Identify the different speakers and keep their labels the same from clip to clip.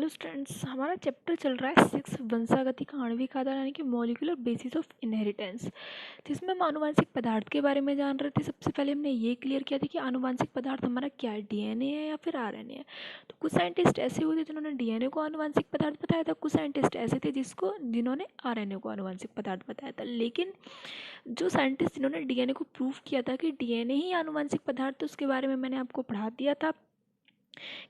Speaker 1: Hello students, हमारा chapter चल रहा है 6 वंशागति का आणविक आधार यानी कि मॉलिक्यूलर बेसिस ऑफ इनहेरिटेंस, जिसमें हम आनुवांशिक पदार्थ के बारे में जान रहे थे। सबसे पहले हमने ये क्लियर किया था कि आनुवांशिक पदार्थ हमारा क्या है, डीएनए है या फिर आरएनए है। तो कुछ साइंटिस्ट ऐसे हुए थे जिन्होंने डीएनए को आनुवांशिक पदार्थ बताया था, कुछ साइंटिस्ट ऐसे थे जिन्होंने आरएनए को आनुवांशिक पदार्थ बताया था। लेकिन जो साइंटिस्ट जिन्होंने डीएनए को प्रूव किया था कि डीएनए ही आनुवांशिक पदार्थ, तो उसके बारे में मैंने आपको पढ़ा दिया था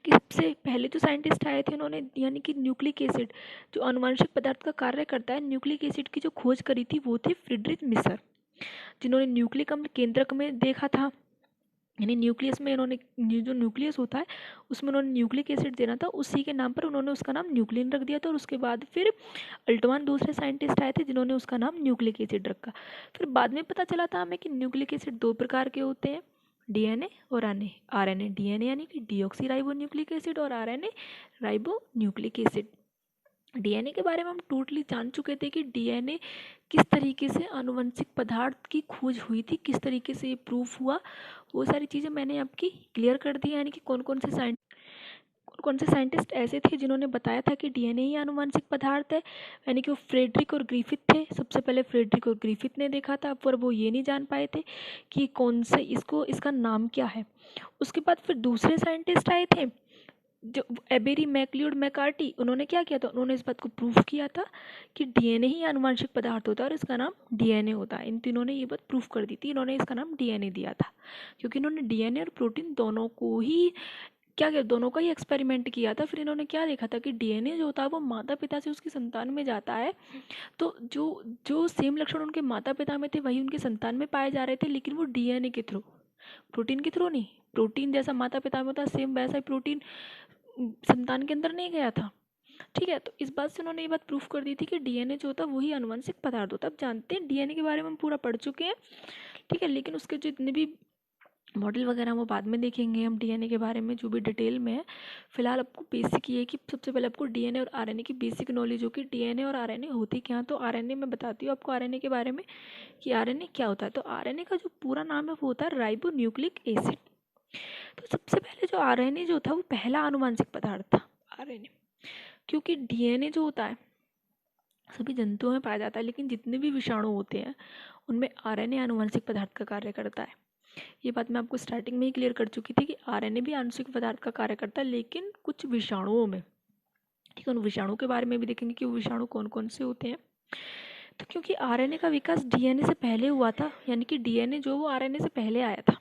Speaker 1: कि सबसे पहले जो साइंटिस्ट आए थे उन्होंने यानी कि न्यूक्लिक एसिड जो आनुवंशिक पदार्थ का कार्य करता है, न्यूक्लिक एसिड की जो खोज करी थी वो थे फ्रीडरिच मिसर, जिन्होंने न्यूक्लिक अम्ल केंद्रक में देखा था। यानी न्यूक्लियस में इन्होंने जो न्यूक्लियस होता है उसमें उन्होंने न्यूक्लिक एसिड देना था, उसी के नाम पर उन्होंने उसका नाम न्यूक्लिन रख दिया था। और उसके बाद फिर अल्टमान दूसरे साइंटिस्ट आए थे जिन्होंने उसका नाम न्यूक्लिक एसिड रखा। फिर बाद में पता चला था हमें कि न्यूक्लिक एसिड दो प्रकार के होते हैं, डीएनए और आरएनए। डीएनए यानी कि डीऑक्सी राइबो न्यूक्लिक एसिड और RNA ribo nucleic acid. DNA के बारे में हम टोटली जान चुके थे कि डीएनए किस तरीके से आनुवंशिक पदार्थ की खोज हुई थी, किस तरीके से ये प्रूफ हुआ, वो सारी चीज़ें मैंने आपकी क्लियर कर दी। यानी कि कौन कौन से साइंटिस्ट ऐसे थे जिन्होंने बताया था कि डीएनए ही आनुवंशिक पदार्थ है। यानी कि वो फ्रेडरिक और ग्रिफिथ थे। सबसे पहले फ्रेडरिक और ग्रिफिथ ने देखा था, पर वो ये नहीं जान पाए थे कि कौन से इसका नाम क्या है। उसके बाद फिर दूसरे साइंटिस्ट आए थे जो एबेरी, मैक्लियोड, मैकार्टी। उन्होंने क्या किया था, उन्होंने इस बात को प्रूफ किया था कि डीएनए ही आनुवंशिक पदार्थ होता है और इसका नाम डीएनए होता है। इन तीनों ने ये बात प्रूफ कर दी थी, इन्होंने इसका नाम डीएनए दिया था क्योंकि इन्होंने डीएनए और प्रोटीन दोनों को ही क्या किया, दोनों का ही एक्सपेरिमेंट किया था। फिर इन्होंने क्या देखा था कि डीएनए जो होता है वो माता पिता से उसकी संतान में जाता है, तो जो जो सेम लक्षण उनके माता पिता में थे वही उनके संतान में पाए जा रहे थे, लेकिन वो डीएनए के थ्रू, प्रोटीन के थ्रू नहीं। प्रोटीन जैसा माता पिता में होता है सेम वैसा ही प्रोटीन संतान के अंदर नहीं गया था। ठीक है, तो इस बात से उन्होंने ये बात प्रूफ कर दी थी कि डीएनए जो होता है वही आनुवंशिक पदार्थ होता है। अब जानते हैं डीएनए के बारे में हम पूरा पढ़ चुके हैं, ठीक है, लेकिन उसके जो इतने भी मॉडल वगैरह वो बाद में देखेंगे हम डीएनए के बारे में जो भी डिटेल में है। फिलहाल आपको बेसिक ये है कि सबसे पहले आपको डीएनए और आरएनए की बेसिक नॉलेज हो कि डीएनए और आरएनए होती क्या हैं। तो आरएनए मैं बताती हूँ आपको आरएनए के बारे में कि आरएनए क्या होता है। तो आरएनए का जो पूरा नाम है वो होता है राइबो न्यूक्लिक एसिड। तो सबसे पहले जो आरएनए जो था वो पहला आनुवंशिक पदार्थ था, आरएनए। क्योंकि डीएनए जो होता है सभी जंतुओं में पाया जाता है, लेकिन जितने भी विषाणु होते हैं उनमें आरएनए आनुवंशिक पदार्थ का कार्य करता है। ये बात मैं आपको स्टार्टिंग में ही क्लियर कर चुकी थी कि आरएनए भी आनुवंशिक पदार्थ का कार्य करता है, लेकिन कुछ विषाणुओं में। ठीक है, उन विषाणु के बारे में भी देखेंगे कि वो विषाणु कौन कौन से होते हैं। तो क्योंकि आरएनए का विकास डीएनए से पहले हुआ था, यानी कि डीएनए जो वो आरएनए से पहले आया था,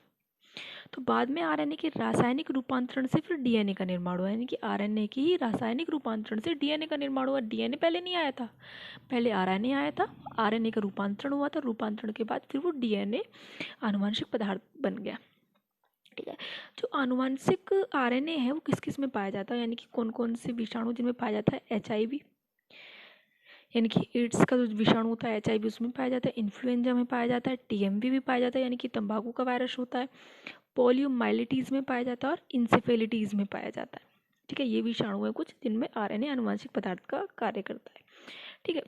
Speaker 1: तो बाद में आरएनए के रासायनिक रूपांतरण से फिर डीएनए का निर्माण हुआ। यानी कि आरएनए की ही रासायनिक रूपांतरण से डीएनए का निर्माण हुआ। डीएनए पहले नहीं आया था, पहले आरएनए आया था, आरएनए का रूपांतरण हुआ था, रूपांतरण के बाद फिर वो डीएनए आनुवंशिक पदार्थ बन गया। ठीक है, जो आनुवंशिक आरएनए है वो किस किस में पाया जाता है, यानी कि कौन कौन से विषाणु जिनमें पाया जाता है। एचआईवी यानी कि एड्स का जो विषाणु होता है एचआईवी उसमें पाया जाता है। इन्फ्लुएंजा में पाया जाता है। टीएमवी भी पाया जाता है यानी कि तंबाकू का वायरस होता है। पोलियोमाइलिटीज़ में पाया जाता है और इंसेफेलिटीज़ में पाया जाता है। ठीक है, ये विषाणु है कुछ जिनमें आरएनए आनुवंशिक पदार्थ का कार्य करता है। ठीक है,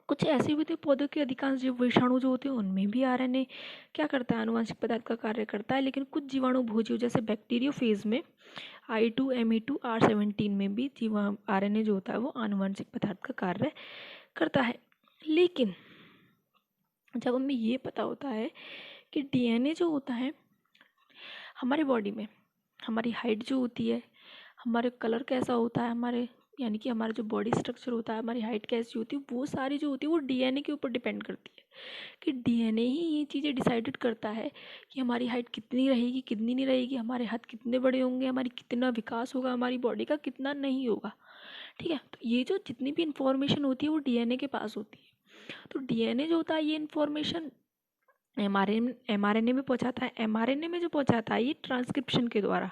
Speaker 1: कुछ ऐसे भी थे पौधों के अधिकांश जीव विषाणु जो होते हैं उनमें भी आरएनए क्या करता है, आनुवंशिक पदार्थ का कार्य करता है। लेकिन कुछ जीवाणु भोजीव जैसे बैक्टीरियोफेज में I2Me2 R17 में भी जीवा आरएनए जो होता है वो आनुवंशिक पदार्थ का कार्य करता है। लेकिन जब हमें ये पता होता है कि डीएनए जो होता है हमारे बॉडी में, हमारी हाइट जो होती है, हमारे कलर कैसा होता है, हमारे यानी कि हमारा जो बॉडी स्ट्रक्चर होता है, हमारी हाइट कैसी होती है, वो सारी जो होती है वो डीएनए के ऊपर डिपेंड करती है। कि डीएनए ही ये चीज़ें डिसाइडेड करता है कि हमारी हाइट कितनी रहेगी, कितनी नहीं रहेगी, हमारे हाथ कितने बड़े होंगे, हमारी कितना विकास होगा, हमारी बॉडी का कितना नहीं होगा। ठीक है, तो ये जो जितनी भी इंफॉर्मेशन होती है वो डीएनए के पास होती है। तो डीएनए जो होता है ये इंफॉर्मेशन एमआरएनए में पहुंचाता है। एमआरएनए में जो पहुंचाता है ये ट्रांसक्रिप्शन के द्वारा,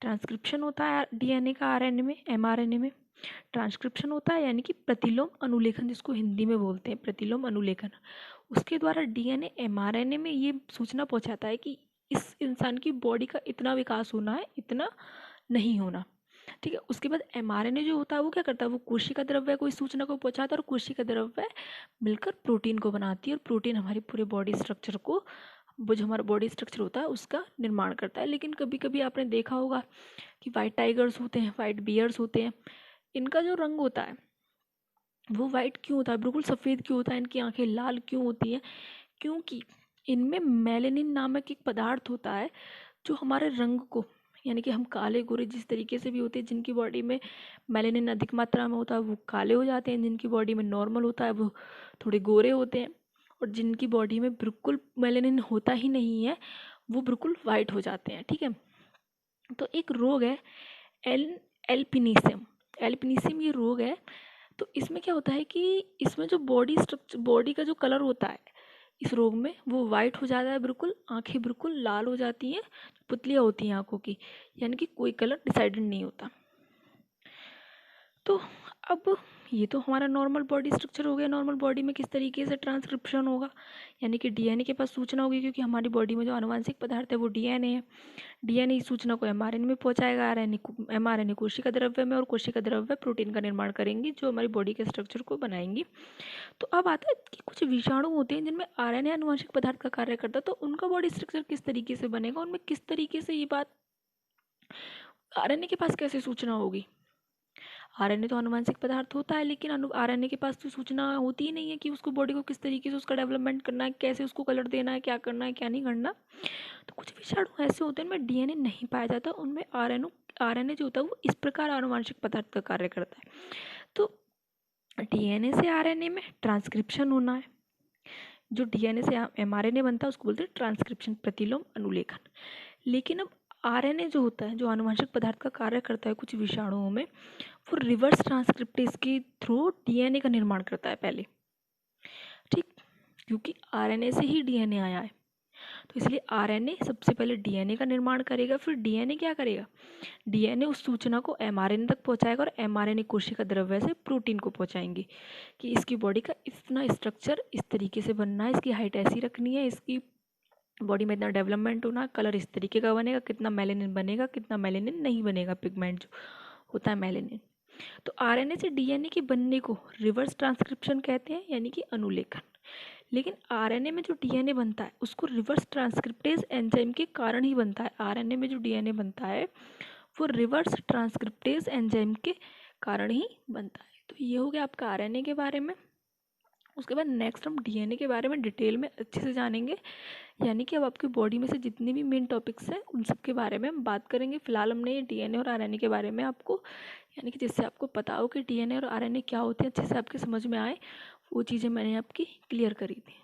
Speaker 1: ट्रांसक्रिप्शन होता है डीएनए का आरएनए में, एमआरएनए में ट्रांसक्रिप्शन होता है यानी कि प्रतिलोम अनुलेखन, जिसको हिंदी में बोलते हैं प्रतिलोम अनुलेखन। उसके द्वारा डीएनए एमआरएनए में ये सूचना पहुंचाता है कि इस इंसान की बॉडी का इतना विकास होना है, इतना नहीं होना। ठीक है, उसके बाद एमआरएनए जो होता है वो क्या करता है, वो कोशिका द्रव्य को इस सूचना को पहुंचाता है और कोशिका द्रव्य मिलकर प्रोटीन को बनाती है और प्रोटीन हमारी पूरे बॉडी स्ट्रक्चर को वो जो हमारा बॉडी स्ट्रक्चर होता है उसका निर्माण करता है। लेकिन कभी कभी आपने देखा होगा कि वाइट टाइगर्स होते हैं, वाइट बियर्स होते हैं, इनका जो रंग होता है वो वाइट क्यों होता है, बिल्कुल सफ़ेद क्यों होता है, इनकी आंखें लाल क्यों होती हैं? क्योंकि इनमें मेलेनिन नामक एक पदार्थ होता है जो हमारे रंग को, यानी कि हम काले गोरे जिस तरीके से भी होते हैं, जिनकी बॉडी में मेलेनिन अधिक मात्रा में होता है वो काले हो जाते हैं, जिनकी बॉडी में नॉर्मल होता है वो थोड़े गोरे होते हैं, और जिनकी बॉडी में बिल्कुल मेलेनिन होता ही नहीं है वो बिल्कुल वाइट हो जाते हैं। ठीक है, तो एक रोग है एल एल्पिनिसियम। एल्पिनिसियम ये रोग है। तो इसमें क्या होता है कि इसमें जो बॉडी स्ट्रक्चर, बॉडी का जो कलर होता है इस रोग में वो वाइट हो जाता है, बिल्कुल आंखें बिल्कुल लाल हो जाती हैं, पुतलियाँ होती हैं आंखों की, यानी कि कोई कलर डिसाइडेड नहीं होता। तो अब ये तो हमारा नॉर्मल बॉडी स्ट्रक्चर हो गया। नॉर्मल बॉडी में किस तरीके से ट्रांसक्रिप्शन होगा, यानी कि डीएनए के पास सूचना होगी, क्योंकि हमारी बॉडी में जो आनुवांशिक पदार्थ है वो डीएनए है। डीएनए इस सूचना को एमआरएनए में पहुंचाएगा, आरएनए को, एमआरएनए कोशिका द्रव्य में, और कोशिका द्रव्य प्रोटीन का निर्माण करेंगी जो हमारी बॉडी के स्ट्रक्चर को बनाएंगी। तो अब आता है कि कुछ विषाणु होते हैं जिनमें आरएनए आनुवांशिक पदार्थ का कार्य करता है, तो उनका बॉडी स्ट्रक्चर किस तरीके से बनेगा, उनमें किस तरीके से ये बात आरएनए के पास कैसे सूचना होगी। आरएनए तो आनुवांशिक पदार्थ होता है, लेकिन आरएनए के पास तो सूचना होती ही नहीं है कि उसको बॉडी को किस तरीके से उसका डेवलपमेंट करना है, कैसे उसको कलर देना है, क्या करना है क्या नहीं करना। तो कुछ विषाणु ऐसे होते हैं उनमें डीएनए नहीं पाया जाता, उनमें आरएनए जो होता है वो इस प्रकार आनुवांशिक पदार्थ का कार्य करता है। तो डीएनए से आरएनए में ट्रांसक्रिप्शन होना है, जो डीएनए से एमआरएनए बनता है उसको बोलते हैं ट्रांसक्रिप्शन, प्रतिलोम अनुलेखन। लेकिन अब आरएनए जो होता है, जो आनुवंशिक पदार्थ का कार्य करता है कुछ विषाणुओं में, वो रिवर्स ट्रांसक्रिप्टेज के थ्रू डीएनए का निर्माण करता है पहले। ठीक, क्योंकि आरएनए से ही डीएनए आया है, तो इसलिए आरएनए सबसे पहले डीएनए का निर्माण करेगा, फिर डीएनए क्या करेगा, डीएनए उस सूचना को एमआरएनए तक पहुंचाएगा, और एमआरएनए कोशिका द्रव्य से प्रोटीन को पहुंचाएंगे कि इसकी बॉडी का इतना स्ट्रक्चर इस तरीके से बनना है, इसकी हाइट ऐसी रखनी है, इसकी बॉडी में इतना डेवलपमेंट होना, कलर इस तरीके का बनेगा, कितना मेलेनिन बनेगा, कितना मेलेनिन नहीं बनेगा, पिगमेंट जो होता है मेलेनिन। तो आरएनए से डीएनए के बनने को रिवर्स ट्रांसक्रिप्शन कहते हैं, यानी कि अनुलेखन। लेकिन आरएनए में जो डीएनए बनता है उसको रिवर्स ट्रांसक्रिप्टेज एंजाइम के कारण ही बनता है। आरएनए में जो डीएनए बनता है वो रिवर्स ट्रांसक्रिप्टेज एंजाइम के कारण ही बनता है। तो ये हो गया आपका आरएनए के बारे में। उसके बाद नेक्स्ट हम डीएनए के बारे में डिटेल में अच्छे से जानेंगे, यानी कि अब आपकी बॉडी में से जितने भी मेन टॉपिक्स हैं उन सब के बारे में हम बात करेंगे। फिलहाल हमने ये डीएनए और आरएनए के बारे में आपको, यानी कि जिससे आपको पता हो कि डीएनए और आरएनए क्या होते हैं, अच्छे से आपके समझ में आए, वो चीज़ें मैंने आपकी क्लियर करी थी।